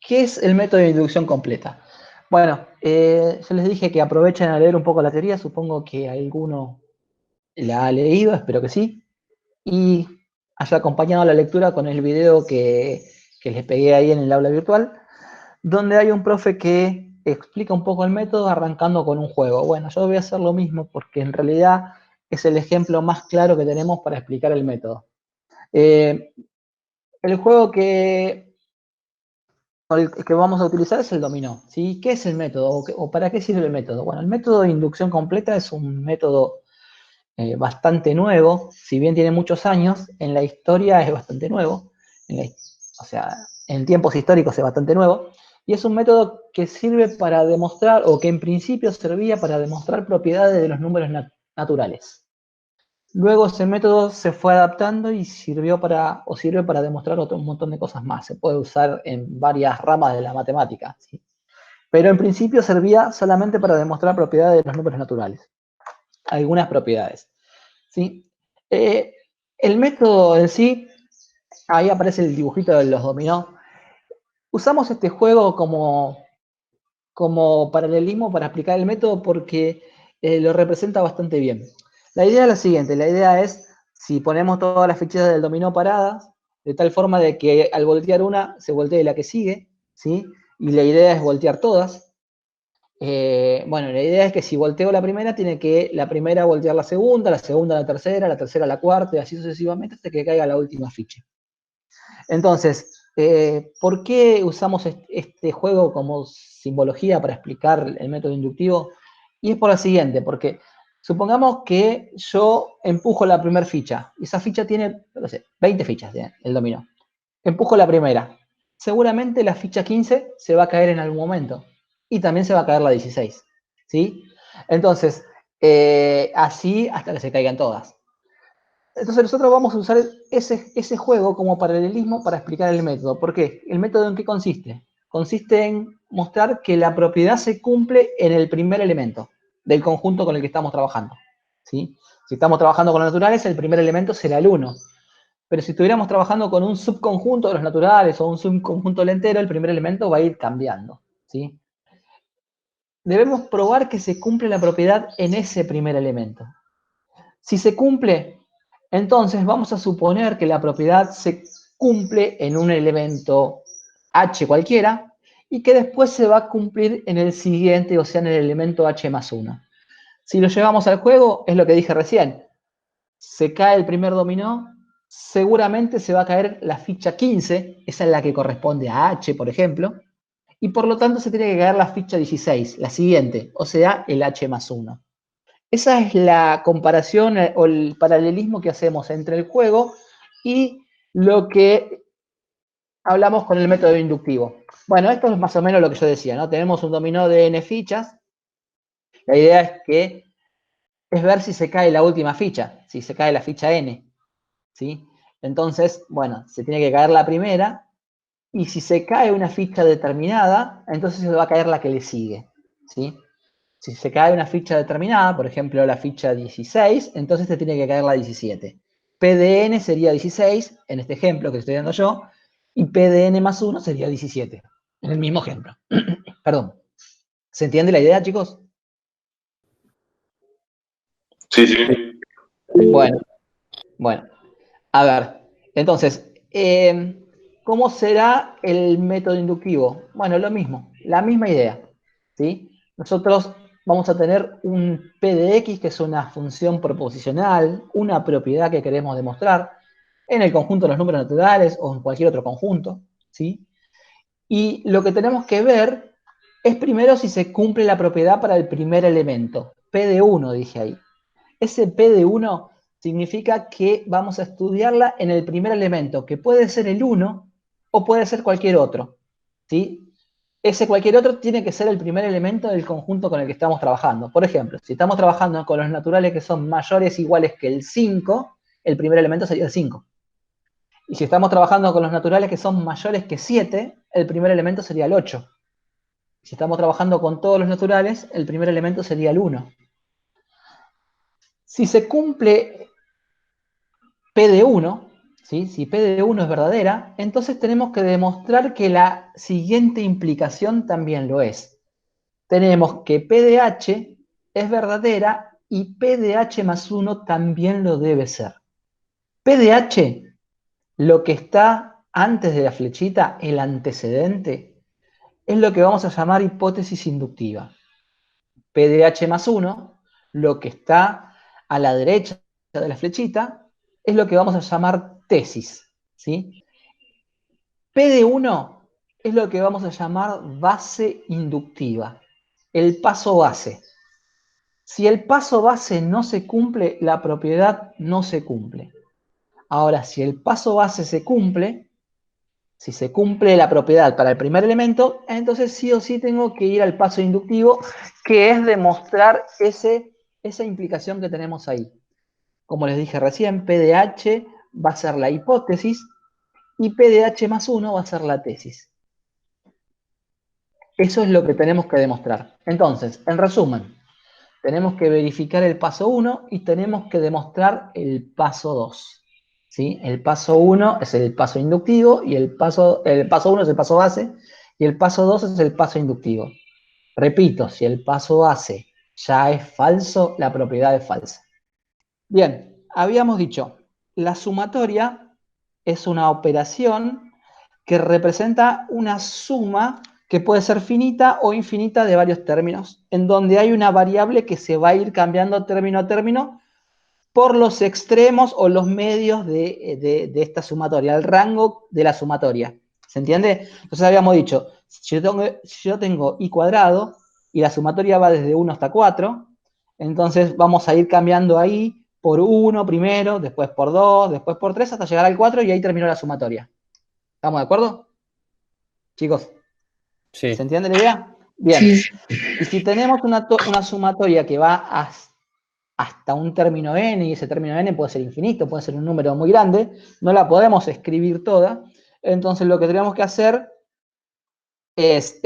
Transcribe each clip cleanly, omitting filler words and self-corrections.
¿qué es el método de inducción completa? Bueno, yo les dije que aprovechen a leer un poco la teoría, supongo que alguno la ha leído, espero que sí, y haya acompañado la lectura con el video que les pegué ahí en el aula virtual, donde hay un profe que explica un poco el método arrancando con un juego. Bueno, yo voy a hacer lo mismo porque en realidad es el ejemplo más claro que tenemos para explicar el método. Eh, el juego que vamos a utilizar es el dominó. ¿Sí? ¿Qué es el método o para qué sirve el método? Bueno, el método de inducción completa es un método bastante nuevo, si bien tiene muchos años, en la historia es bastante nuevo, o sea, en tiempos históricos es bastante nuevo, y es un método que sirve para demostrar, o que en principio servía para demostrar propiedades de los números naturales. Luego ese método se fue adaptando y sirve para demostrar un montón de cosas más. Se puede usar en varias ramas de la matemática, ¿sí? Pero en principio servía solamente para demostrar propiedades de los números naturales. Algunas propiedades. ¿Sí? El método en sí, ahí aparece el dibujito de los dominó. Usamos este juego como paralelismo para explicar el método porque lo representa bastante bien. La idea es la siguiente, la idea es si ponemos todas las fichas del dominó paradas, de tal forma de que al voltear una se voltee la que sigue, ¿sí? Y la idea es voltear todas. Bueno, la idea es que si volteo la primera, tiene que la primera voltear la segunda la tercera la cuarta, y así sucesivamente hasta que caiga la última ficha. Entonces, ¿por qué usamos este juego como simbología para explicar el método inductivo? Y es por lo siguiente, porque supongamos que yo empujo la primera ficha, y esa ficha tiene, no sé, 20 fichas, el dominó. Empujo la primera. Seguramente la ficha 15 se va a caer en algún momento. Y también se va a caer la 16. ¿Sí? Entonces, así hasta que se caigan todas. Entonces nosotros vamos a usar ese juego como paralelismo para explicar el método. ¿Por qué? ¿El método en qué consiste? Consiste en mostrar que la propiedad se cumple en el primer elemento del conjunto con el que estamos trabajando. ¿Sí? Si estamos trabajando con los naturales, el primer elemento será el 1. Pero si estuviéramos trabajando con un subconjunto de los naturales o un subconjunto del entero, el primer elemento va a ir cambiando. ¿Sí? Debemos probar que se cumple la propiedad en ese primer elemento. Si se cumple, entonces vamos a suponer que la propiedad se cumple en un elemento h cualquiera y que después se va a cumplir en el siguiente, o sea, en el elemento h más 1. Si lo llevamos al juego, es lo que dije recién. Se cae el primer dominó, seguramente se va a caer la ficha 15, esa es la que corresponde a h, por ejemplo, y por lo tanto se tiene que caer la ficha 16, la siguiente, o sea, el h más 1. Esa es la comparación o el paralelismo que hacemos entre el juego y lo que hablamos con el método inductivo. Bueno, esto es más o menos lo que yo decía, ¿no? Tenemos un dominó de n fichas. La idea es ver si se cae la última ficha, si se cae la ficha n, ¿sí? Entonces, bueno, se tiene que caer la primera y si se cae una ficha determinada, entonces se va a caer la que le sigue, ¿sí? Si se cae una ficha determinada, por ejemplo la ficha 16, entonces te tiene que caer la 17. P de n sería 16, en este ejemplo que estoy dando yo, y P de n más 1 sería 17, en el mismo ejemplo. Perdón. ¿Se entiende la idea, chicos? Sí, sí. Bueno, bueno. A ver, entonces, ¿cómo será el método inductivo? Bueno, lo mismo, la misma idea, ¿sí? Nosotros vamos a tener un P de X, que es una función proposicional, una propiedad que queremos demostrar en el conjunto de los números naturales o en cualquier otro conjunto, ¿sí? Y lo que tenemos que ver es primero si se cumple la propiedad para el primer elemento, P de 1, dije ahí. Ese P de 1 significa que vamos a estudiarla en el primer elemento, que puede ser el 1 o puede ser cualquier otro. ¿Sí? Ese cualquier otro tiene que ser el primer elemento del conjunto con el que estamos trabajando. Por ejemplo, si estamos trabajando con los naturales que son mayores o iguales que el 5, el primer elemento sería el 5. Y si estamos trabajando con los naturales que son mayores que 7, el primer elemento sería el 8. Si estamos trabajando con todos los naturales, el primer elemento sería el 1. Si se cumple P de 1, ¿sí? Si P de 1 es verdadera, entonces tenemos que demostrar que la siguiente implicación también lo es. Tenemos que P de H es verdadera y P de H más 1 también lo debe ser. P de H, lo que está antes de la flechita, el antecedente, es lo que vamos a llamar hipótesis inductiva. P de H más 1, lo que está a la derecha de la flechita, es lo que vamos a llamar tesis, ¿sí? P de 1 es lo que vamos a llamar base inductiva, el paso base. Si el paso base no se cumple, la propiedad no se cumple. Ahora, si el paso base se cumple, si se cumple la propiedad para el primer elemento, entonces sí o sí tengo que ir al paso inductivo, que es demostrar esa implicación que tenemos ahí. Como les dije recién, P de H va a ser la hipótesis y P de H más 1 va a ser la tesis. Eso es lo que tenemos que demostrar. Entonces, en resumen, tenemos que verificar el paso 1 y tenemos que demostrar el paso 2. ¿Sí? El paso 1 es el paso inductivo y el paso 1 es el paso base y el paso 2 es el paso inductivo. Repito, si el paso base ya es falso, la propiedad es falsa. Bien, habíamos dicho, la sumatoria es una operación que representa una suma que puede ser finita o infinita de varios términos, en donde hay una variable que se va a ir cambiando término a término por los extremos o los medios de esta sumatoria, el rango de la sumatoria. ¿Se entiende? Entonces habíamos dicho, si yo tengo i cuadrado y la sumatoria va desde 1 hasta 4, entonces vamos a ir cambiando ahí por 1 primero, después por 2, después por 3, hasta llegar al 4 y ahí terminó la sumatoria. ¿Estamos de acuerdo? Chicos, Sí. ¿se entiende la idea? Bien. Sí. Y si tenemos una sumatoria que va hasta un término n, y ese término n puede ser infinito, puede ser un número muy grande, no la podemos escribir toda, entonces lo que tenemos que hacer es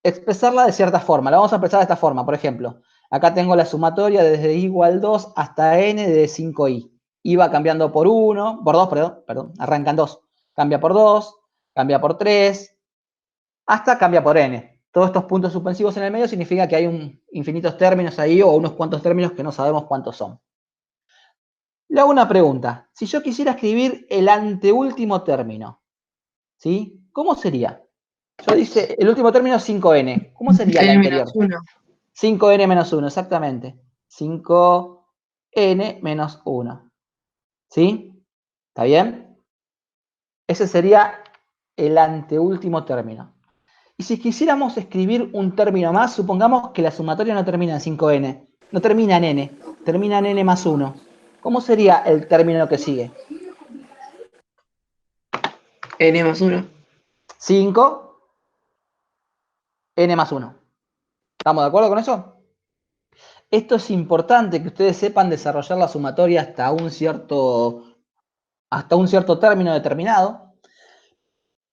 expresarla de cierta forma. La vamos a expresar de esta forma, por ejemplo, acá tengo la sumatoria desde i igual 2 hasta n de 5i. I va cambiando por 1, por 2, perdón, arranca en 2. Cambia por 2, cambia por 3, hasta cambia por n. Todos estos puntos suspensivos en el medio significa que hay infinitos términos ahí o unos cuantos términos que no sabemos cuántos son. Le hago una pregunta. Si yo quisiera escribir el anteúltimo término, ¿sí? ¿Cómo sería? Yo dice, el último término es 5n. ¿Cómo sería el anterior? 1. 5n menos 1, exactamente. 5n menos 1. ¿Sí? ¿Está bien? Ese sería el anteúltimo término. Y si quisiéramos escribir un término más, supongamos que la sumatoria no termina en 5n, no termina en n, termina en n más 1. ¿Cómo sería el término que sigue? N más 1. 5, n más 1. ¿Estamos de acuerdo con eso? Esto es importante que ustedes sepan desarrollar la sumatoria hasta un cierto término determinado,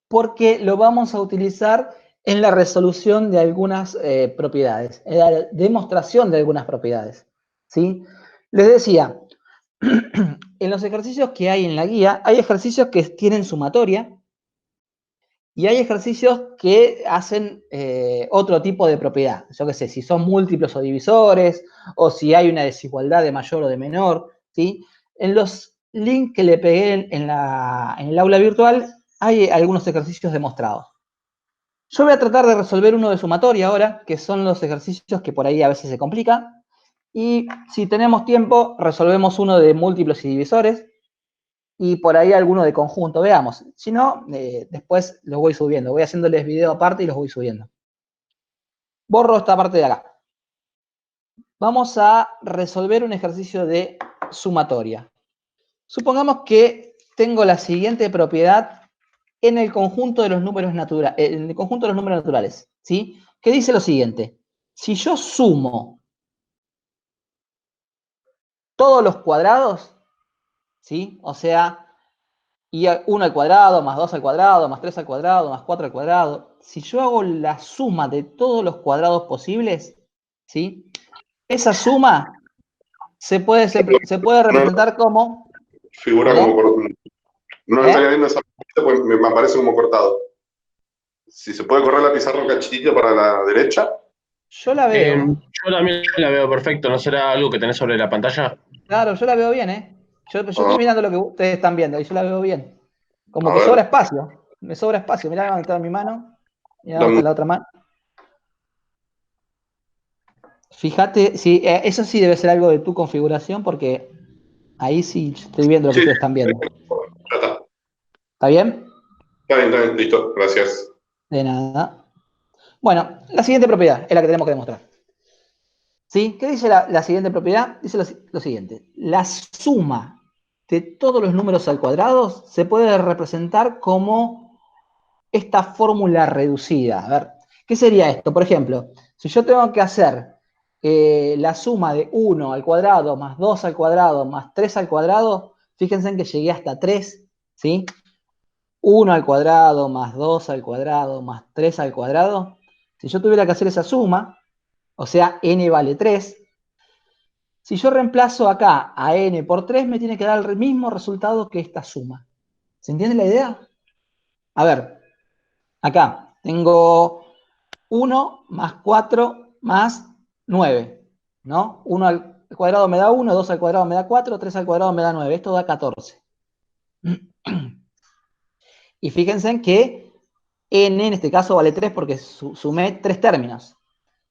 porque lo vamos a utilizar en la resolución de algunas propiedades, en la demostración de algunas propiedades. ¿Sí? Les decía, en los ejercicios que hay en la guía, hay ejercicios que tienen sumatoria y hay ejercicios que hacen otro tipo de propiedad. Yo qué sé, si son múltiplos o divisores, o si hay una desigualdad de mayor o de menor, ¿sí? En los links que le pegué en el aula virtual hay algunos ejercicios demostrados. Yo voy a tratar de resolver uno de sumatoria ahora, que son los ejercicios que por ahí a veces se complican. Y si tenemos tiempo, resolvemos uno de múltiplos y divisores. Y por ahí alguno de conjunto, veamos. Si no, después los voy subiendo. Voy haciéndoles video aparte y los voy subiendo. Borro esta parte de acá. Vamos a resolver un ejercicio de sumatoria. Supongamos que tengo la siguiente propiedad en el conjunto de los números naturales, ¿sí? Que dice lo siguiente. Si yo sumo todos los cuadrados, ¿sí? O sea, y 1 al cuadrado, más 2 al cuadrado, más 3 al cuadrado, más 4 al cuadrado. Si yo hago la suma de todos los cuadrados posibles, ¿sí? Esa suma se puede representar como Figura ¿Perdón? como cortado. No ¿Eh? estaría viendo esa parte, pues me aparece como cortado. Si se puede correr la pizarra un cachitito para la derecha. Yo la veo. Yo también la veo perfecto. ¿No será algo que tenés sobre la pantalla? Claro, yo la veo bien, ¿eh? Yo estoy Ah, mirando lo que ustedes están viendo y yo la veo bien. Como a que sobra ver, espacio. Me sobra espacio. Mirá dónde está mi mano. Mirá dónde dame está la otra mano. Fíjate, sí, eso sí debe ser algo de tu configuración porque ahí sí estoy viendo lo que sí, ustedes están viendo. ya está. ¿Está bien? Está bien, listo, gracias. De nada. Bueno, la siguiente propiedad es la que tenemos que demostrar. ¿Sí? ¿Qué dice la siguiente propiedad? Dice lo siguiente. La suma de todos los números al cuadrado se puede representar como esta fórmula reducida. A ver, ¿qué sería esto? Por ejemplo, si yo tengo que hacer la suma de 1 al cuadrado más 2 al cuadrado más 3 al cuadrado, fíjense en que llegué hasta 3, ¿sí? 1 al cuadrado más 2 al cuadrado más 3 al cuadrado. Si yo tuviera que hacer esa suma, o sea, n vale 3, si yo reemplazo acá a n por 3, me tiene que dar el mismo resultado que esta suma. ¿Se entiende la idea? A ver, acá tengo 1 más 4 más 9, ¿no? 1 al cuadrado me da 1, 2 al cuadrado me da 4, 3 al cuadrado me da 9. Esto da 14. Y fíjense en que n en este caso vale 3 porque sumé 3 términos.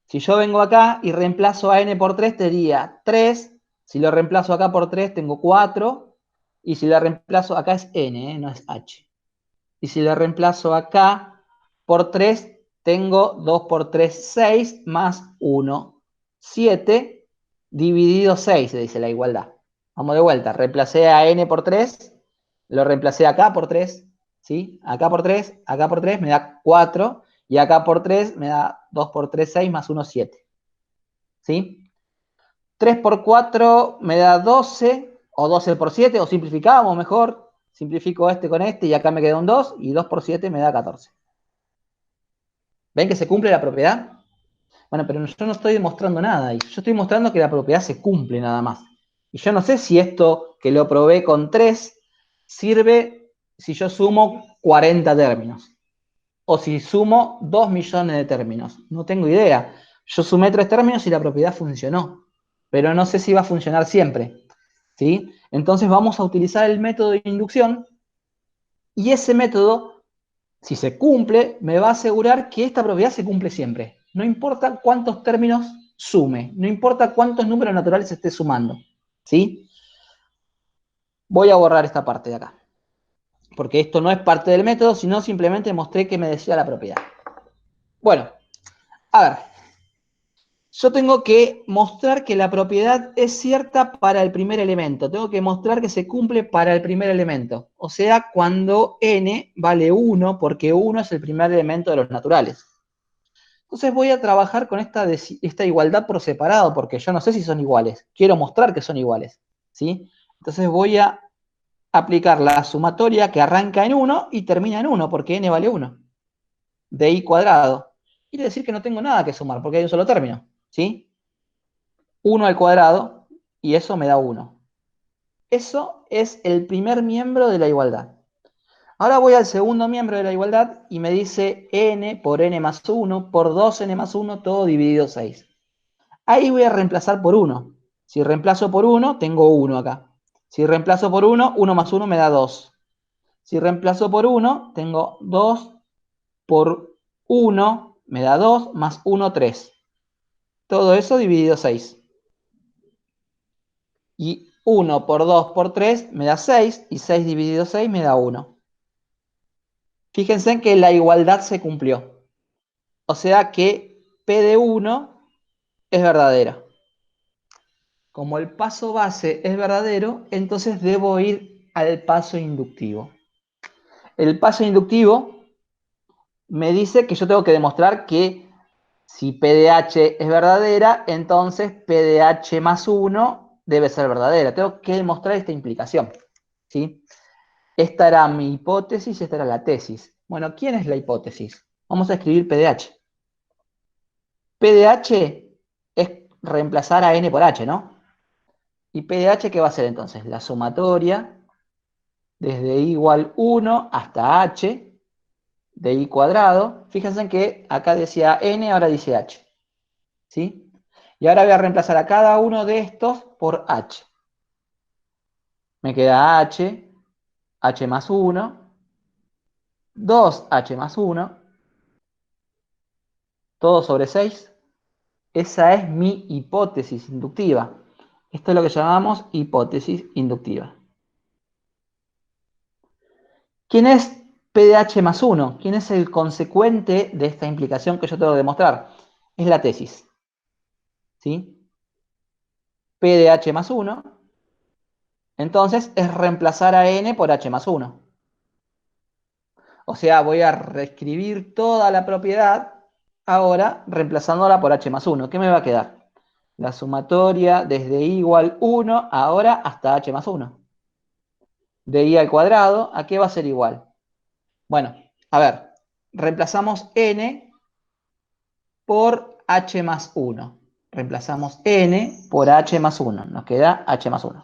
Si yo vengo acá y reemplazo a n por 3, tendría 3. Si lo reemplazo acá por 3, tengo 4. Y si lo reemplazo, acá es n, no es h. Y si lo reemplazo acá por 3, tengo 2 por 3, 6, más 1, 7, dividido 6, se dice la igualdad. Vamos de vuelta, reemplacé a n por 3, lo reemplacé acá por 3, ¿sí? Acá por 3 me da 4, y acá por 3 me da 2 por 3, 6, más 1, 7, ¿sí? 3 por 4 me da 12, o 12 por 7, o simplificamos mejor. Simplifico este con este y acá me queda un 2, y 2 por 7 me da 14. ¿Ven que se cumple la propiedad? Bueno, pero yo no estoy demostrando nada, y yo estoy mostrando que la propiedad se cumple nada más. Y yo no sé si esto que lo probé con 3 sirve si yo sumo 40 términos, o si sumo 2 millones de términos. No tengo idea. Yo sumé 3 términos y la propiedad funcionó, pero no sé si va a funcionar siempre, ¿sí? Entonces vamos a utilizar el método de inducción, y ese método, si se cumple, me va a asegurar que esta propiedad se cumple siempre. No importa cuántos términos sume, no importa cuántos números naturales esté sumando, ¿sí? Voy a borrar esta parte de acá, porque esto no es parte del método, sino simplemente mostré que me decía la propiedad. Bueno, a ver, yo tengo que mostrar que la propiedad es cierta para el primer elemento. Tengo que mostrar que se cumple para el primer elemento. O sea, cuando n vale 1, porque 1 es el primer elemento de los naturales. Entonces voy a trabajar con esta igualdad por separado, porque yo no sé si son iguales. Quiero mostrar que son iguales, ¿sí? Entonces voy a aplicar la sumatoria que arranca en 1 y termina en 1, porque n vale 1, de i cuadrado. Quiere decir que no tengo nada que sumar, porque hay un solo término, ¿sí? 1 al cuadrado, y eso me da 1. Eso es el primer miembro de la igualdad. Ahora voy al segundo miembro de la igualdad y me dice n por n más 1 por 2n más 1, todo dividido 6. Ahí voy a reemplazar por 1. Si reemplazo por 1, tengo 1 acá. Si reemplazo por 1, 1 más 1 me da 2. Si reemplazo por 1, tengo 2 por 1, me da 2, más 1, 3. Todo eso dividido 6. Y 1 por 2 por 3 me da 6, y 6 dividido 6 me da 1. Fíjense en que la igualdad se cumplió. O sea que P de 1 es verdadera. Como el paso base es verdadero, entonces debo ir al paso inductivo. El paso inductivo me dice que yo tengo que demostrar que si P de H es verdadera, entonces P de H más 1 debe ser verdadera. Tengo que demostrar esta implicación, ¿sí? Esta era mi hipótesis y esta era la tesis. Bueno, ¿quién es la hipótesis? Vamos a escribir P de H. P de H es reemplazar a N por H, ¿no? ¿Y P de H qué va a ser entonces? La sumatoria desde i igual 1 hasta h de i cuadrado. Fíjense que acá decía n, ahora dice h. ¿Sí? Y ahora voy a reemplazar a cada uno de estos por h. Me queda h más 1, 2h más 1, todo sobre 6. Esa es mi hipótesis inductiva. Esto es lo que llamamos hipótesis inductiva. ¿Quién es P de h más 1? ¿Quién es el consecuente de esta implicación que yo tengo que demostrar? Es la tesis. ¿Sí? P de h más 1. Entonces es reemplazar a n por h más 1. O sea, voy a reescribir toda la propiedad ahora reemplazándola por h más 1. ¿Qué me va a quedar? La sumatoria desde i igual 1 ahora hasta h más 1. De i al cuadrado, ¿a qué va a ser igual? Bueno, a ver, reemplazamos n por h más 1. Reemplazamos n por h más 1. Nos queda h más 1.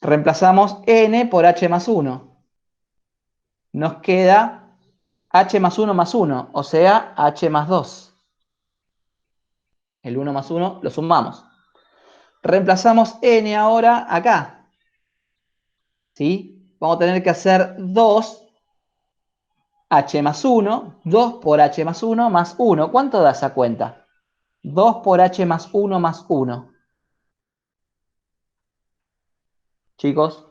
Reemplazamos n por h más 1. Nos queda h más 1 más 1, o sea, h más 2. El 1 más 1 lo sumamos. Reemplazamos n ahora acá. ¿Sí? Vamos a tener que hacer 2 h más 1, 2 por h más 1 más 1. ¿Cuánto da esa cuenta? 2 por h más 1 más 1. Chicos,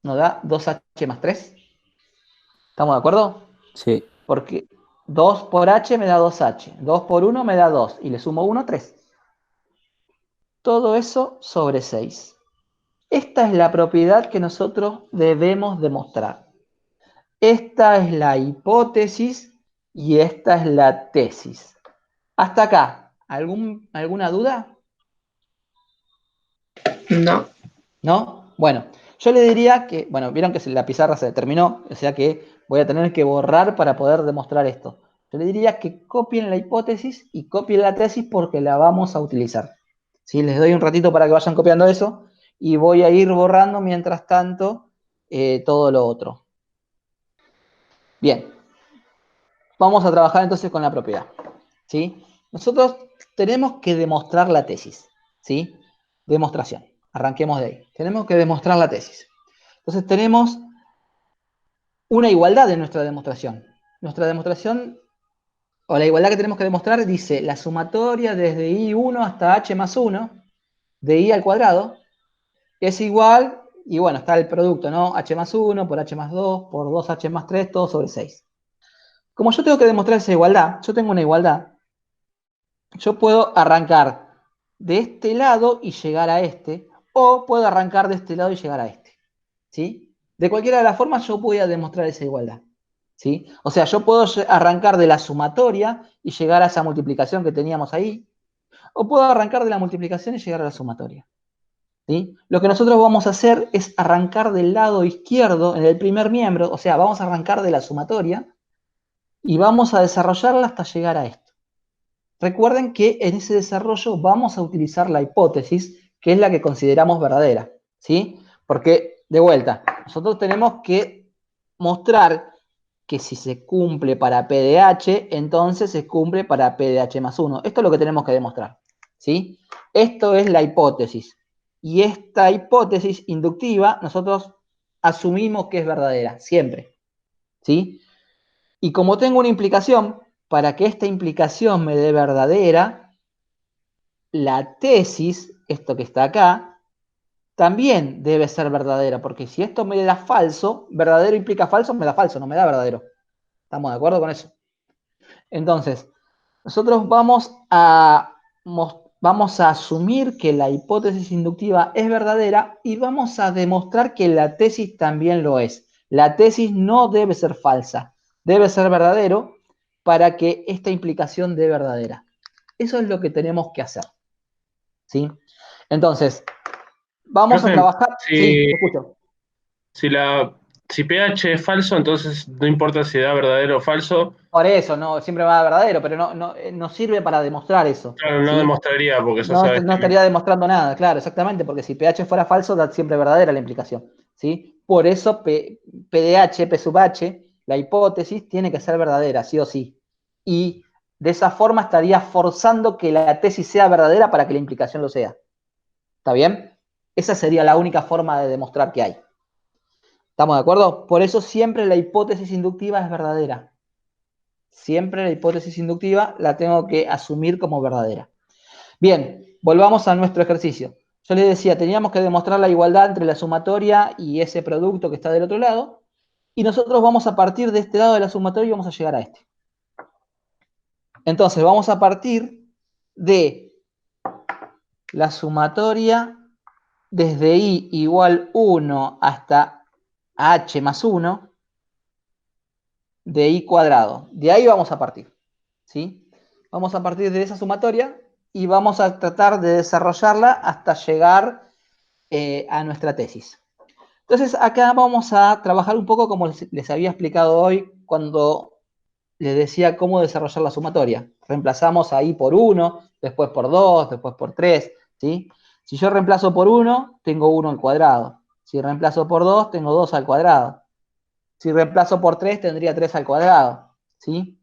¿nos da 2h más 3? ¿Estamos de acuerdo? Sí. Porque 2 por h me da 2h. 2 por 1 me da 2. Y le sumo 1, 3. Todo eso sobre 6. Esta es la propiedad que nosotros debemos demostrar. Esta es la hipótesis y esta es la tesis. Hasta acá, ¿alguna duda? No. ¿No? Bueno, yo le diría que, bueno, vieron que la pizarra se terminó, o sea que voy a tener que borrar para poder demostrar esto. Yo le diría que copien la hipótesis y copien la tesis porque la vamos a utilizar. ¿Sí? Les doy un ratito para que vayan copiando eso y voy a ir borrando mientras tanto todo lo otro. Bien, vamos a trabajar entonces con la propiedad. ¿Sí? Nosotros tenemos que demostrar la tesis. ¿Sí? Demostración. Arranquemos de ahí. Tenemos que demostrar la tesis. Entonces tenemos una igualdad en nuestra demostración. Nuestra demostración, o la igualdad que tenemos que demostrar, dice la sumatoria desde i1 hasta h más 1 de i al cuadrado es igual, y bueno, está el producto, ¿no? H más 1 por h más 2 por 2h más 3, todo sobre 6. Como yo tengo que demostrar esa igualdad, yo tengo una igualdad, yo puedo arrancar de este lado y llegar a este, o puedo arrancar de este lado y llegar a este. ¿Sí? De cualquiera de las formas yo voy a demostrar esa igualdad. ¿Sí? O sea, yo puedo arrancar de la sumatoria y llegar a esa multiplicación que teníamos ahí, o puedo arrancar de la multiplicación y llegar a la sumatoria. ¿Sí? Lo que nosotros vamos a hacer es arrancar del lado izquierdo en el primer miembro, o sea, vamos a arrancar de la sumatoria y vamos a desarrollarla hasta llegar a esto. Recuerden que en ese desarrollo vamos a utilizar la hipótesis, que es la que consideramos verdadera, ¿sí? Porque, de vuelta, nosotros tenemos que mostrar que si se cumple para P de H, entonces se cumple para P de H más 1. Esto es lo que tenemos que demostrar, ¿sí? Esto es la hipótesis. Y esta hipótesis inductiva, nosotros asumimos que es verdadera, siempre, ¿sí? Y como tengo una implicación, para que esta implicación me dé verdadera, la tesis, esto que está acá, también debe ser verdadera, porque si esto me da falso, verdadero implica falso, me da falso, no me da verdadero. ¿Estamos de acuerdo con eso? Entonces, nosotros vamos a asumir que la hipótesis inductiva es verdadera y vamos a demostrar que la tesis también lo es. La tesis no debe ser falsa, debe ser verdadero para que esta implicación dé verdadera. Eso es lo que tenemos que hacer. ¿Sí? Entonces, vamos a Profe, trabajar. Sí, si, te escucho. si si pH es falso, entonces no importa si da verdadero o falso. Por eso, no, siempre va a dar verdadero, pero no sirve para demostrar eso. Claro, no ¿Sí? demostraría porque eso No, sabes no que... estaría demostrando nada, claro, exactamente, porque si pH fuera falso, da siempre verdadera la implicación. ¿Sí? Por eso PDH, P sub H, la hipótesis tiene que ser verdadera, sí o sí. Y de esa forma estaría forzando que la tesis sea verdadera para que la implicación lo sea. ¿Está bien? Esa sería la única forma de demostrar que hay. ¿Estamos de acuerdo? Por eso siempre la hipótesis inductiva es verdadera. Siempre la hipótesis inductiva la tengo que asumir como verdadera. Bien, volvamos a nuestro ejercicio. Yo les decía, teníamos que demostrar la igualdad entre la sumatoria y ese producto que está del otro lado, y nosotros vamos a partir de este lado de la sumatoria y vamos a llegar a este. Entonces, vamos a partir de la sumatoria desde i igual 1 hasta h más 1 de i cuadrado. De ahí vamos a partir, ¿sí? Vamos a partir de esa sumatoria y vamos a tratar de desarrollarla hasta llegar a nuestra tesis. Entonces, acá vamos a trabajar un poco como les había explicado hoy cuando les decía cómo desarrollar la sumatoria. Reemplazamos ahí por 1, después por 2, después por 3, ¿sí? Si yo reemplazo por 1, tengo 1 al cuadrado. Si reemplazo por 2, tengo 2 al cuadrado. Si reemplazo por 3, tendría 3 al cuadrado, ¿sí?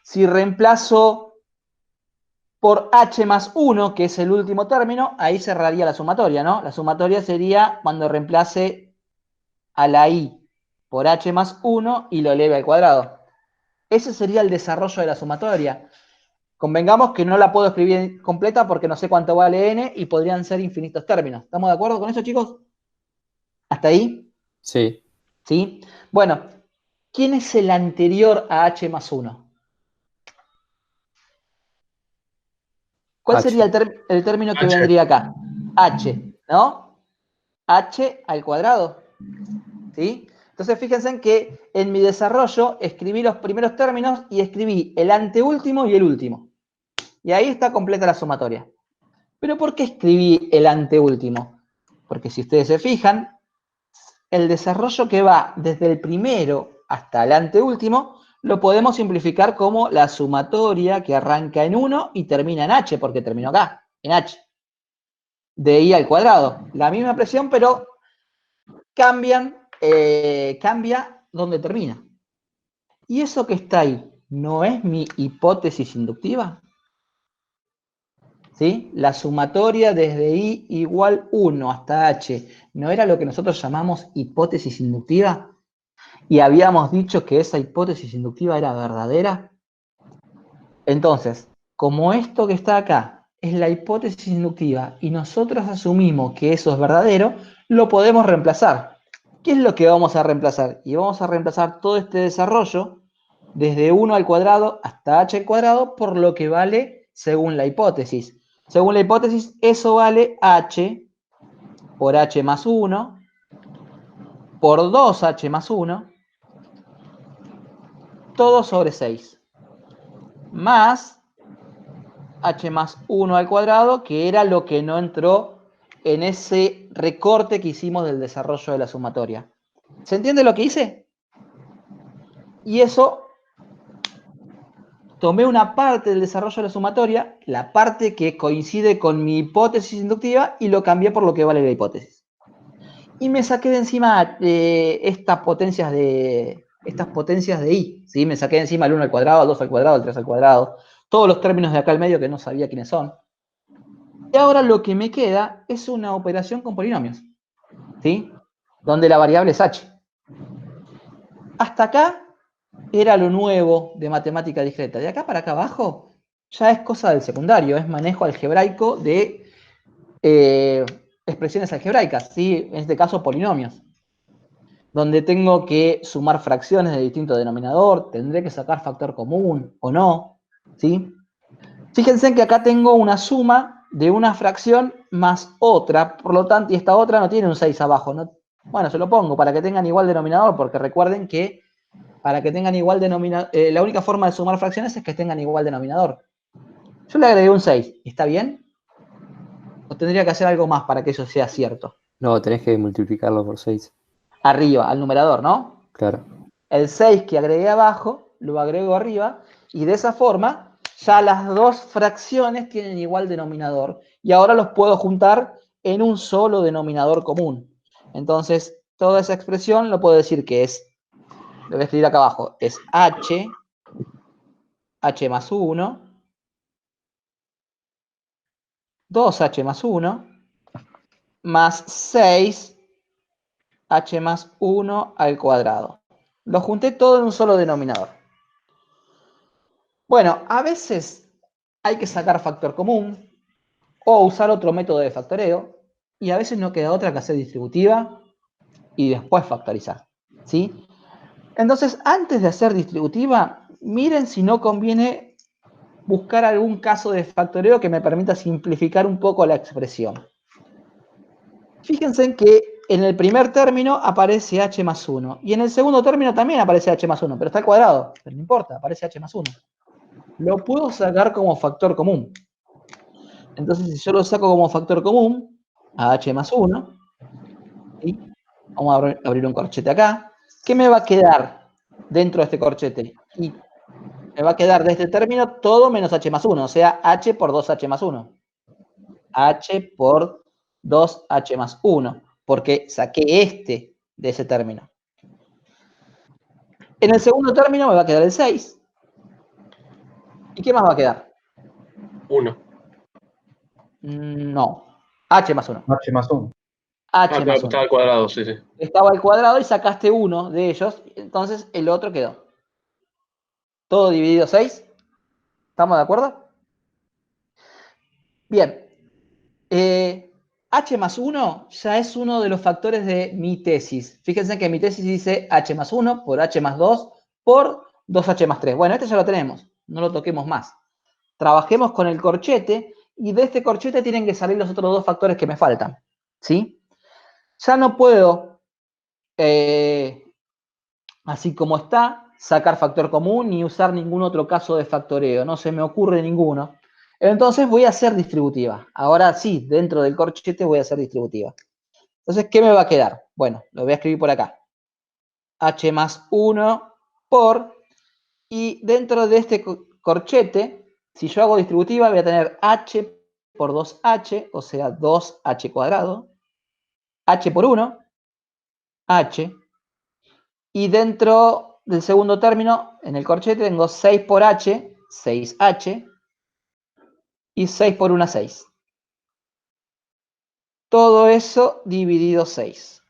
Si reemplazo por h más 1, que es el último término, ahí cerraría la sumatoria, ¿no? La sumatoria sería cuando reemplace a la i por h más 1 y lo eleve al cuadrado. Ese sería el desarrollo de la sumatoria. Convengamos que no la puedo escribir completa porque no sé cuánto vale n y podrían ser infinitos términos. ¿Estamos de acuerdo con eso, chicos? ¿Hasta ahí? Sí. ¿Sí? Bueno, ¿quién es el anterior a h más 1? ¿Cuál H. sería el término que H. vendría acá? H, ¿no? H al cuadrado. ¿Sí? Entonces fíjense en que en mi desarrollo escribí los primeros términos y escribí el anteúltimo y el último. Y ahí está completa la sumatoria. ¿Pero por qué escribí el anteúltimo? Porque si ustedes se fijan, el desarrollo que va desde el primero hasta el anteúltimo lo podemos simplificar como la sumatoria que arranca en 1 y termina en h, porque terminó acá, en h. De i al cuadrado. La misma expresión, pero cambia donde termina. ¿Y eso que está ahí no es mi hipótesis inductiva? ¿Sí? La sumatoria desde i igual 1 hasta h, ¿no era lo que nosotros llamamos hipótesis inductiva? Y habíamos dicho que esa hipótesis inductiva era verdadera. Entonces, como esto que está acá es la hipótesis inductiva y nosotros asumimos que eso es verdadero, lo podemos reemplazar. ¿Qué es lo que vamos a reemplazar? Y vamos a reemplazar todo este desarrollo desde 1 al cuadrado hasta h al cuadrado por lo que vale según la hipótesis. Según la hipótesis, eso vale h por h más 1 por 2h más 1 todo sobre 6 más h más 1 al cuadrado, que era lo que no entró en ese recorte que hicimos del desarrollo de la sumatoria. ¿Se entiende lo que hice? Y eso, tomé una parte del desarrollo de la sumatoria, la parte que coincide con mi hipótesis inductiva, y lo cambié por lo que vale la hipótesis. Y me saqué de encima estas potencias de i, ¿sí? Me saqué de encima el 1 al cuadrado, el 2 al cuadrado, el 3 al cuadrado, todos los términos de acá al medio que no sabía quiénes son. Y ahora lo que me queda es una operación con polinomios, ¿sí? Donde la variable es h. Hasta acá era lo nuevo de matemática discreta. De acá para acá abajo ya es cosa del secundario, es manejo algebraico de expresiones algebraicas, ¿sí? En este caso polinomios. Donde tengo que sumar fracciones de distinto denominador, tendré que sacar factor común o no, ¿sí? Fíjense que acá tengo una suma de una fracción más otra, por lo tanto, y esta otra no tiene un 6 abajo, ¿no? Bueno, se lo pongo para que tengan igual denominador, porque recuerden que para que tengan igual denominador, la única forma de sumar fracciones es que tengan igual denominador. Yo le agregué un 6, ¿está bien? ¿O tendría que hacer algo más para que eso sea cierto? No, tenés que multiplicarlo por 6. arriba, al numerador, ¿no? Claro. El 6 que agregué abajo, lo agrego arriba, y de esa forma ya las dos fracciones tienen igual denominador. Y ahora los puedo juntar en un solo denominador común. Entonces, toda esa expresión lo puedo decir que es, lo voy a escribir acá abajo, es h más 1, 2h más 1, más 6h más 1 al cuadrado. Lo junté todo en un solo denominador. Bueno, a veces hay que sacar factor común o usar otro método de factoreo y a veces no queda otra que hacer distributiva y después factorizar, ¿sí? Entonces, antes de hacer distributiva, miren si no conviene buscar algún caso de factoreo que me permita simplificar un poco la expresión. Fíjense en que en el primer término aparece h más 1 y en el segundo término también aparece h más 1, pero está al cuadrado, pero no importa, aparece h más 1. Lo puedo sacar como factor común. Entonces, si yo lo saco como factor común, a h más 1, ¿sí? Vamos a abrir un corchete acá. ¿Qué me va a quedar dentro de este corchete? Y me va a quedar de este término todo menos h más 1, o sea, h por 2h más 1. h por 2h más 1, porque saqué este de ese término. En el segundo término me va a quedar el 6. ¿Y qué más va a quedar? 1. No, h más 1. H más 1. h más 1. Estaba al cuadrado, sí, sí. Estaba al cuadrado y sacaste uno de ellos, entonces el otro quedó. Todo dividido 6. ¿Estamos de acuerdo? Bien. H más 1 ya es uno de los factores de mi tesis. Fíjense que mi tesis dice h más 1 por h más 2 por 2h más 3. Bueno, este ya lo tenemos, no lo toquemos más. Trabajemos con el corchete y de este corchete tienen que salir los otros dos factores que me faltan. ¿Sí? Ya no puedo, así como está, sacar factor común ni usar ningún otro caso de factoreo. No se me ocurre ninguno. Entonces voy a hacer distributiva. Ahora sí, dentro del corchete voy a hacer distributiva. Entonces, ¿qué me va a quedar? Bueno, lo voy a escribir por acá. H más 1 por, y dentro de este corchete, si yo hago distributiva, voy a tener h por 2h, o sea, 2h cuadrado, h por 1, h, y dentro del segundo término, en el corchete, tengo 6 por h, 6h, y 6 por 1, 6. Todo eso dividido 6.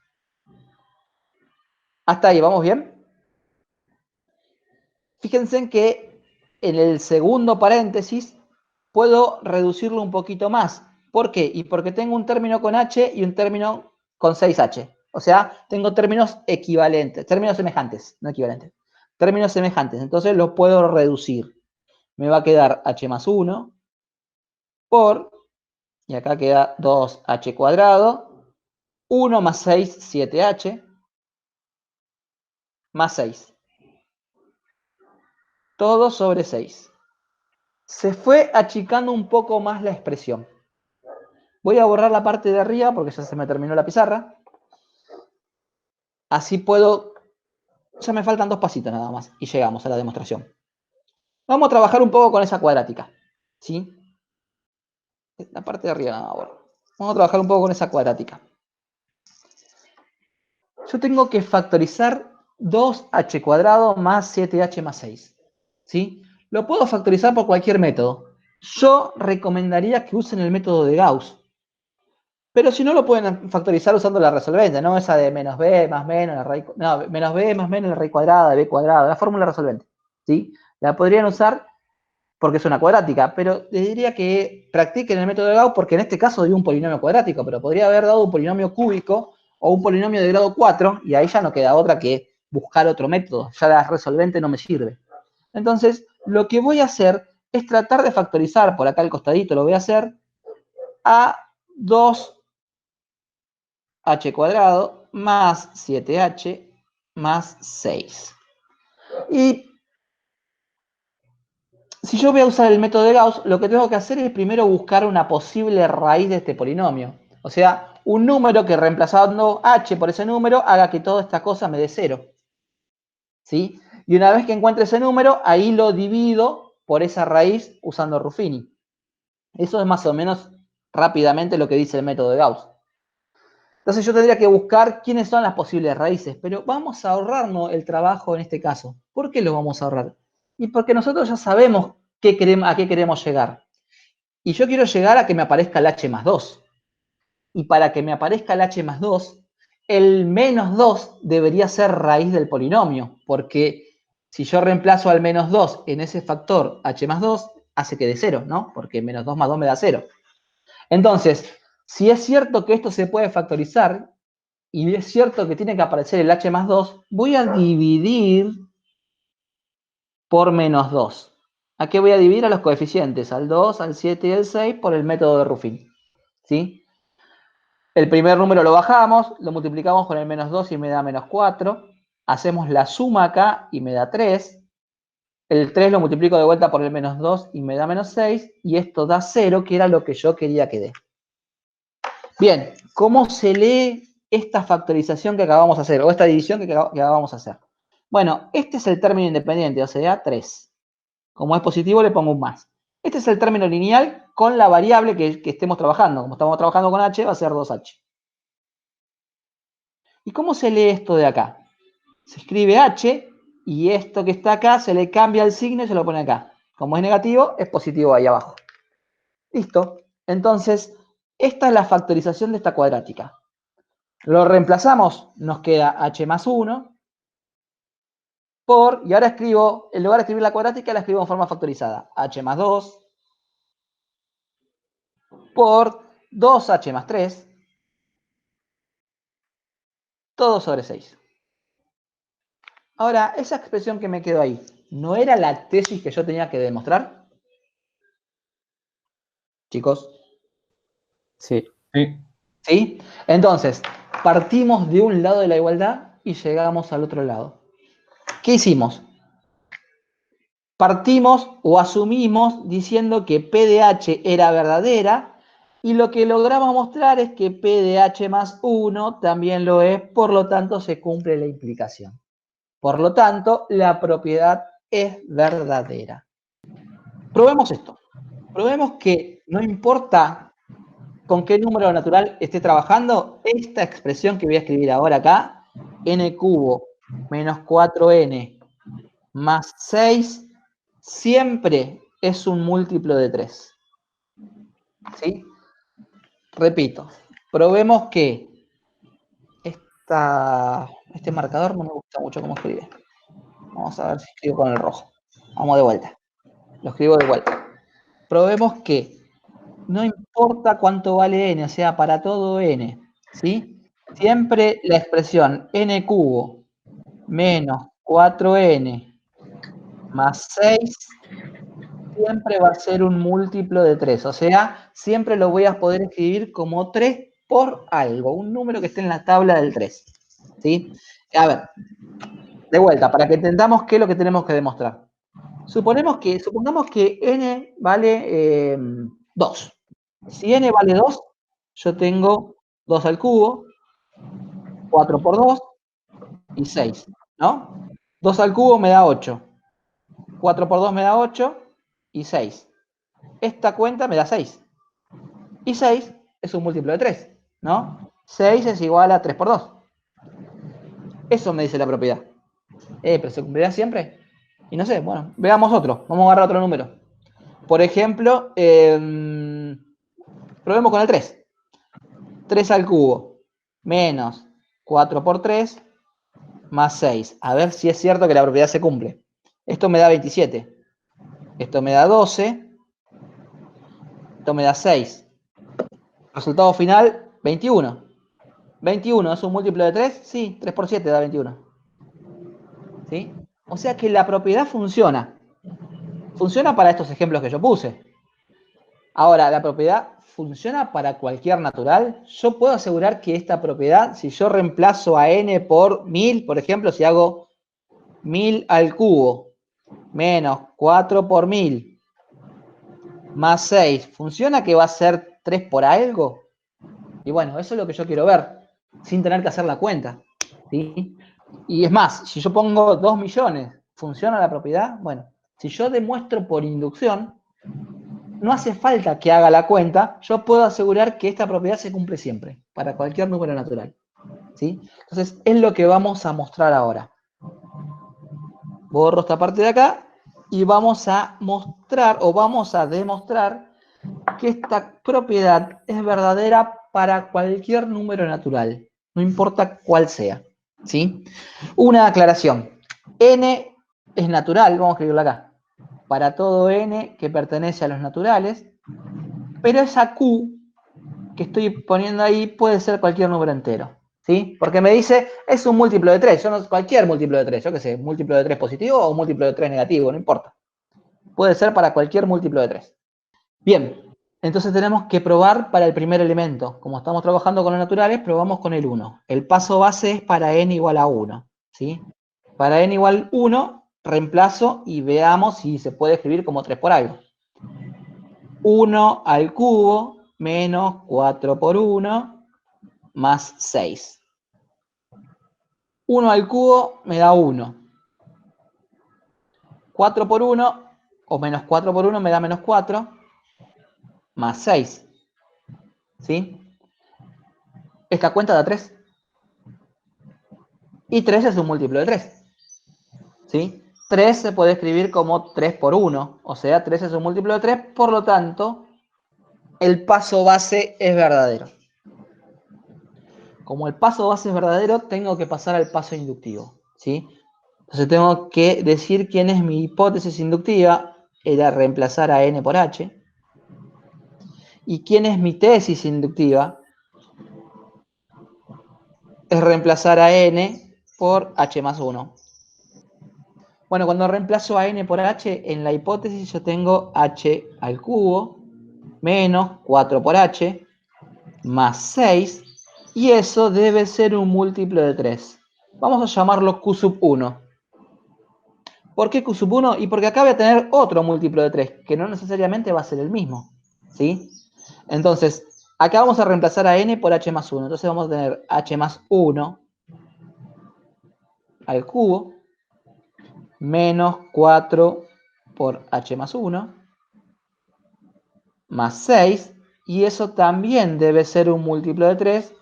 ¿Hasta ahí vamos bien? Fíjense en que en el segundo paréntesis puedo reducirlo un poquito más. ¿Por qué? Y porque tengo un término con h y un término con 6h. O sea, tengo términos equivalentes, términos semejantes, no equivalentes. Términos semejantes, entonces los puedo reducir. Me va a quedar h más 1 por, y acá queda 2h cuadrado, 1 más 6, 7h, más 6. Todo sobre 6. Se fue achicando un poco más la expresión. Voy a borrar la parte de arriba porque ya se me terminó la pizarra. Así puedo... Ya me faltan 2 pasitos nada más y llegamos a la demostración. Vamos a trabajar un poco con esa cuadrática. ¿Sí? La parte de arriba nada más. Vamos a trabajar un poco con esa cuadrática. Yo tengo que factorizar 2h cuadrado más 7h más 6. ¿Sí? Lo puedo factorizar por cualquier método. Yo recomendaría que usen el método de Gauss. Pero si no, lo pueden factorizar usando la resolvente, ¿no? Esa de menos b más menos la raíz, no, menos b más menos la raíz cuadrada de b cuadrado, la fórmula resolvente, ¿sí? La podrían usar porque es una cuadrática, pero les diría que practiquen el método de Gauss porque en este caso dio un polinomio cuadrático, pero podría haber dado un polinomio cúbico o un polinomio de grado 4 y ahí ya no queda otra que buscar otro método, ya la resolvente no me sirve. Entonces, lo que voy a hacer es tratar de factorizar, por acá al costadito lo voy a hacer, a 2h cuadrado más 7h más 6. Y si yo voy a usar el método de Gauss, lo que tengo que hacer es primero buscar una posible raíz de este polinomio. O sea, un número que reemplazando h por ese número haga que toda esta cosa me dé 0. ¿Sí? Y una vez que encuentre ese número, ahí lo divido por esa raíz usando Ruffini. Eso es más o menos rápidamente lo que dice el método de Gauss. Entonces yo tendría que buscar quiénes son las posibles raíces, pero vamos a ahorrarnos el trabajo en este caso. ¿Por qué lo vamos a ahorrar? Y porque nosotros ya sabemos a qué queremos llegar. Y yo quiero llegar a que me aparezca el h más 2. Y para que me aparezca el h más 2, el menos 2 debería ser raíz del polinomio, porque si yo reemplazo al menos 2 en ese factor h más 2, hace que dé 0, ¿no? Porque menos 2 más 2 me da 0. Entonces, si es cierto que esto se puede factorizar, y es cierto que tiene que aparecer el h más 2, voy a dividir por menos 2. ¿A qué voy a dividir? A los coeficientes, al 2, al 7 y al 6 por el método de Ruffini. ¿Sí? El primer número lo bajamos, lo multiplicamos con el menos 2 y me da menos 4. Hacemos la suma acá y me da 3. El 3 lo multiplico de vuelta por el menos 2 y me da menos 6. Y esto da 0, que era lo que yo quería que dé. Bien, ¿cómo se lee esta factorización que acabamos de hacer? O esta división que acabamos de hacer. Bueno, este es el término independiente, o sea, 3. Como es positivo, le pongo un más. Este es el término lineal con la variable que estemos trabajando. Como estamos trabajando con h, va a ser 2h. ¿Y cómo se lee esto de acá? Se escribe h y esto que está acá se le cambia el signo y se lo pone acá. Como es negativo, es positivo ahí abajo. Listo. Entonces, esta es la factorización de esta cuadrática. Lo reemplazamos, nos queda h más 1 por, y ahora escribo, en lugar de escribir la cuadrática, la escribo en forma factorizada. H más 2 por 2h más 3, todo sobre 6. Ahora, esa expresión que me quedó ahí, ¿no era la tesis que yo tenía que demostrar? Chicos. Sí. Sí. ¿Sí? Entonces, partimos de un lado de la igualdad y llegamos al otro lado. ¿Qué hicimos? Partimos o asumimos diciendo que P de H era verdadera y lo que logramos mostrar es que P de H más 1 también lo es, por lo tanto se cumple la implicación. Por lo tanto, la propiedad es verdadera. Probemos esto. Probemos que no importa con qué número natural esté trabajando, esta expresión que voy a escribir ahora acá, n cubo menos 4n más 6, siempre es un múltiplo de 3. ¿Sí? Repito, probemos que este marcador no me gusta mucho cómo escribe. Vamos a ver si escribo con el rojo. Vamos de vuelta. Lo escribo de vuelta. Probemos que no importa cuánto vale n, o sea, para todo n, ¿sí? Siempre la expresión n cubo menos 4n más 6 siempre va a ser un múltiplo de 3. O sea, siempre lo voy a poder escribir como 3 por algo, un número que esté en la tabla del 3. ¿Sí? A ver, de vuelta, para que entendamos qué es lo que tenemos que demostrar. Supongamos que n vale 2. Si n vale 2, yo tengo 2 al cubo, 4 por 2 y 6, ¿no? 2 al cubo me da 8. 4 por 2 me da 8 y 6. Esta cuenta me da 6. Y 6 es un múltiplo de 3, ¿no? 6 es igual a 3 por 2. Eso me dice la propiedad. ¿Pero se cumplirá siempre? Y no sé, bueno, veamos otro. Vamos a agarrar otro número. Por ejemplo, probemos con el 3. 3 al cubo menos 4 por 3 más 6. A ver si es cierto que la propiedad se cumple. Esto me da 27. Esto me da 12. Esto me da 6. Resultado final, 21. 21 es un múltiplo de 3. Sí, 3 por 7 da 21. ¿Sí? O sea que la propiedad funciona. Funciona para estos ejemplos que yo puse. Ahora, ¿la propiedad funciona para cualquier natural? Yo puedo asegurar que esta propiedad, si yo reemplazo a n por 1000, por ejemplo, si hago 1000 al cubo menos 4 por 1000 más 6, ¿funciona que va a ser 3 por algo? Y bueno, eso es lo que yo quiero ver, sin tener que hacer la cuenta, ¿sí? Y es más, si yo pongo 2 millones, ¿funciona la propiedad? Bueno, si yo demuestro por inducción, no hace falta que haga la cuenta, yo puedo asegurar que esta propiedad se cumple siempre, para cualquier número natural, ¿sí? Entonces, es lo que vamos a mostrar ahora. Borro esta parte de acá y vamos a mostrar o vamos a demostrar que esta propiedad es verdadera para cualquier número natural, no importa cuál sea, ¿sí? Una aclaración. N es natural, vamos a escribirlo acá, para todo n que pertenece a los naturales, pero esa q que estoy poniendo ahí puede ser cualquier número entero, ¿sí? Porque me dice, es un múltiplo de 3, yo no, cualquier múltiplo de 3, yo qué sé, múltiplo de 3 positivo o múltiplo de 3 negativo, no importa. Puede ser para cualquier múltiplo de 3. Bien, entonces tenemos que probar para el primer elemento. Como estamos trabajando con los naturales, probamos con el 1. El paso base es para n igual a 1, ¿sí? Para n igual a 1, reemplazo y veamos si se puede escribir como 3 por algo. 1 al cubo menos 4 por 1 más 6. 1 al cubo me da 1. 4 por 1, o menos 4 por 1 me da menos 4, más 6. ¿Sí? Esta cuenta da 3. Y 3 es un múltiplo de 3. ¿Sí? 3 se puede escribir como 3 por 1. O sea, 3 es un múltiplo de 3. Por lo tanto, el paso base es verdadero. Como el paso base es verdadero, tengo que pasar al paso inductivo. ¿Sí? Entonces tengo que decir quién es mi hipótesis inductiva. Era reemplazar a n por h. ¿Y quién es mi tesis inductiva? Es reemplazar a n por h más 1. Bueno, cuando reemplazo a n por h, en la hipótesis yo tengo h al cubo menos 4 por h más 6, y eso debe ser un múltiplo de 3. Vamos a llamarlo q sub 1. ¿Por qué q sub 1? Y porque acá voy a tener otro múltiplo de 3, que no necesariamente va a ser el mismo. ¿Sí? Entonces, acá vamos a reemplazar a n por h más 1. Entonces vamos a tener h más 1 al cubo menos 4 por h más 1 más 6, y eso también debe ser un múltiplo de 3,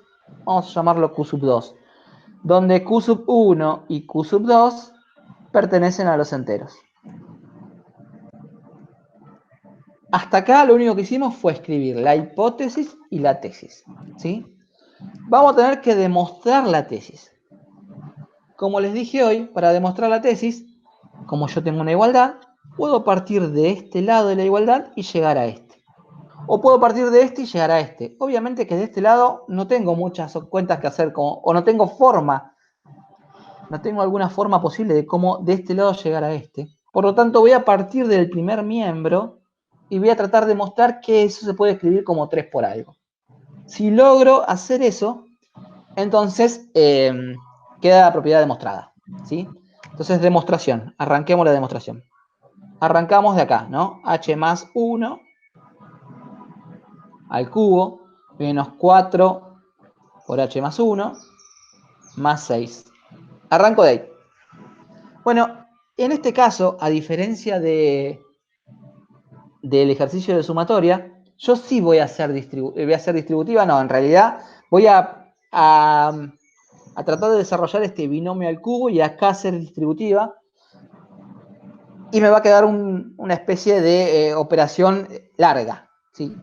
vamos a llamarlo q sub 2, donde q sub 1 y q sub 2 pertenecen a los enteros. Hasta acá lo único que hicimos fue escribir la hipótesis y la tesis, ¿sí? Vamos a tener que demostrar la tesis. Como les dije hoy, para demostrar la tesis, como yo tengo una igualdad, puedo partir de este lado de la igualdad y llegar a este. O puedo partir de este y llegar a este. Obviamente que de este lado no tengo muchas cuentas que hacer, o no tengo forma, no tengo alguna forma posible de cómo de este lado llegar a este. Por lo tanto, voy a partir del primer miembro y voy a tratar de mostrar que eso se puede escribir como 3 por algo. Si logro hacer eso, entonces queda la propiedad demostrada, ¿sí? Entonces, demostración. Arranquemos la demostración. Arrancamos de acá, ¿no? H más 1 al cubo menos 4 por h más 1 más 6. Arranco de ahí. Bueno, en este caso, a diferencia del ejercicio de sumatoria, yo sí voy a hacer distributiva. No, en realidad voy a tratar de desarrollar este binomio al cubo y acá hacer distributiva. Y me va a quedar una especie de operación larga, ¿sí?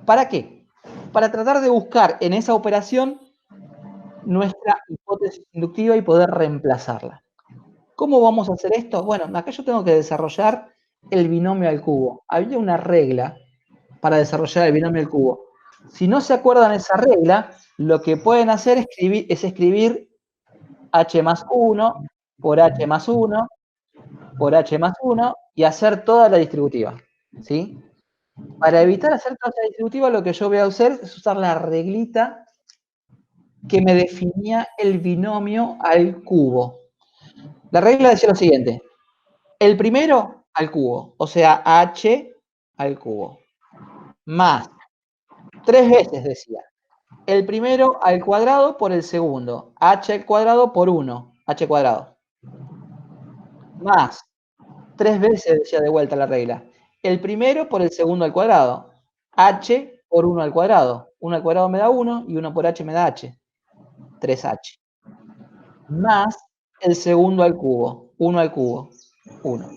¿Para qué? Para tratar de buscar en esa operación nuestra hipótesis inductiva y poder reemplazarla. ¿Cómo vamos a hacer esto? Bueno, acá yo tengo que desarrollar el binomio al cubo. Había una regla para desarrollar el binomio al cubo. Si no se acuerdan esa regla, lo que pueden hacer es escribir h más 1 por h más 1 por h más 1 y hacer toda la distributiva, ¿sí? Para evitar hacer toda la distributiva, lo que yo voy a hacer es usar la reglita que me definía el binomio al cubo. La regla decía lo siguiente: el primero al cubo, o sea, h al cubo, más 3 veces, decía, el primero al cuadrado por el segundo. H al cuadrado por 1. H cuadrado. Más 3 veces, decía de vuelta la regla. El primero por el segundo al cuadrado. H por 1 al cuadrado. 1 al cuadrado me da 1 y 1 por H me da H. 3H. Más el segundo al cubo. 1 al cubo. 1.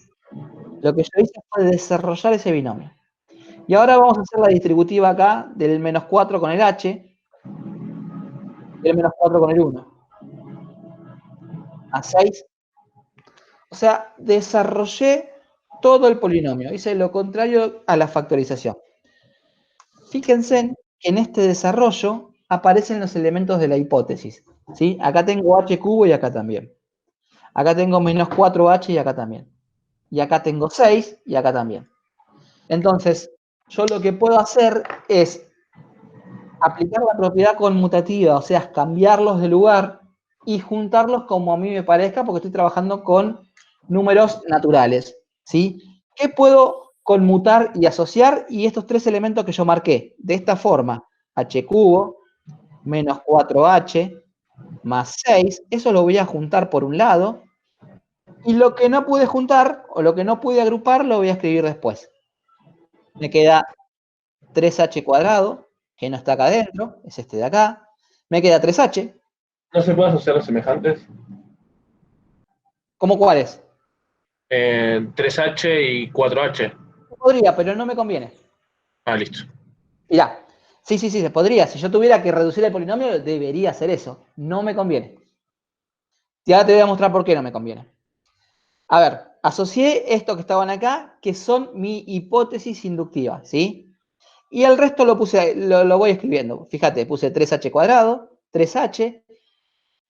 Lo que yo hice fue desarrollar ese binomio. Y ahora vamos a hacer la distributiva acá del menos 4 con el H y el menos 4 con el 1. A 6. O sea, desarrollé todo el polinomio. Hice lo contrario a la factorización. Fíjense que en este desarrollo aparecen los elementos de la hipótesis. ¿Sí? Acá tengo H cubo y acá también. Acá tengo menos 4H y acá también. Y acá tengo 6 y acá también. Entonces, yo lo que puedo hacer es aplicar la propiedad conmutativa, o sea, cambiarlos de lugar y juntarlos como a mí me parezca, porque estoy trabajando con números naturales, ¿sí? ¿Qué puedo conmutar y asociar? Y estos 3 elementos que yo marqué, de esta forma, h cubo, menos 4h, más 6, eso lo voy a juntar por un lado, y lo que no pude juntar, o lo que no pude agrupar, lo voy a escribir después. Me queda 3h cuadrado, que no está acá adentro, es este de acá. Me queda 3h. ¿No se puede asociar los semejantes? ¿Cómo cuáles? 3H y 4H. Podría, pero no me conviene. Ah, listo. Mirá, sí, se podría. Si yo tuviera que reducir el polinomio, debería hacer eso. No me conviene. Y ahora te voy a mostrar por qué no me conviene. A ver, asocié esto que estaban acá, que son mi hipótesis inductiva, ¿sí? Y el resto lo puse, lo voy escribiendo. Fíjate, puse 3h cuadrado, 3h,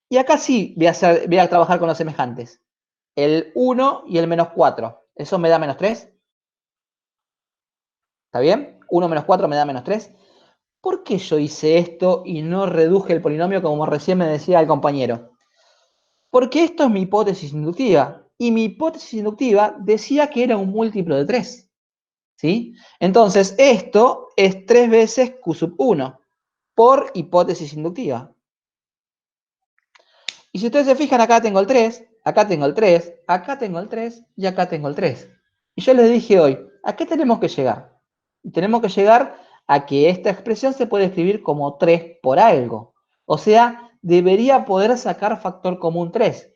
y acá sí voy a trabajar con los semejantes. El 1 y el menos 4. ¿Eso me da menos 3? ¿Está bien? 1 menos 4 me da menos 3. ¿Por qué yo hice esto y no reduje el polinomio como recién me decía el compañero? Porque esto es mi hipótesis inductiva. Y mi hipótesis inductiva decía que era un múltiplo de 3. ¿Sí? Entonces, esto es 3 veces Q sub 1 por hipótesis inductiva. Y si ustedes se fijan, acá tengo el 3, acá tengo el 3, acá tengo el 3 y acá tengo el 3. Y yo les dije hoy, ¿a qué tenemos que llegar? Tenemos que llegar a que esta expresión se puede escribir como 3 por algo. O sea, debería poder sacar factor común 3.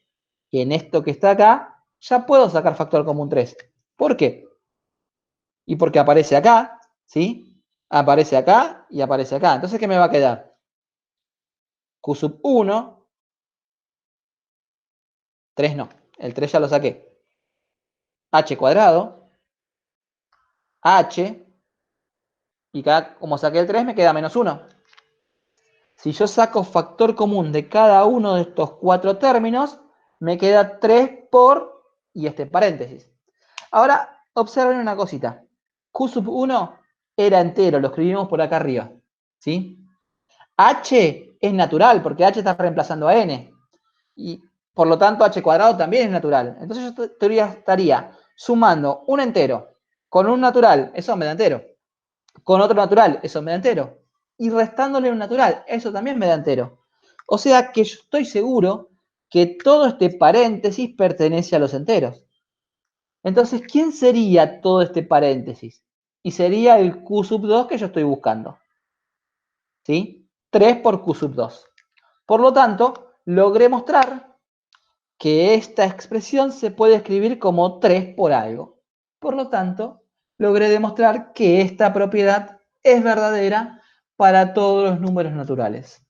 Y en esto que está acá, ya puedo sacar factor común 3. ¿Por qué? Y porque aparece acá, ¿sí? Aparece acá y aparece acá. Entonces, ¿qué me va a quedar? Q sub 1. 3 no, el 3 ya lo saqué. H cuadrado, H, y acá, como saqué el 3, me queda menos 1. Si yo saco factor común de cada uno de estos 4 términos, me queda 3 por, y este paréntesis. Ahora, observen una cosita. Q sub 1 era entero, lo escribimos por acá arriba. ¿Sí? H es natural, porque H está reemplazando a N. Y por lo tanto, H cuadrado también es natural. Entonces yo estaría sumando un entero con un natural, eso me da entero. Con otro natural, eso me da entero. Y restándole un natural, eso también me da entero. O sea que yo estoy seguro que todo este paréntesis pertenece a los enteros. Entonces, ¿quién sería todo este paréntesis? Y sería el Q sub 2 que yo estoy buscando. ¿Sí? 3 por Q sub 2. Por lo tanto, logré mostrar que esta expresión se puede escribir como 3 por algo. Por lo tanto, logré demostrar que esta propiedad es verdadera para todos los números naturales.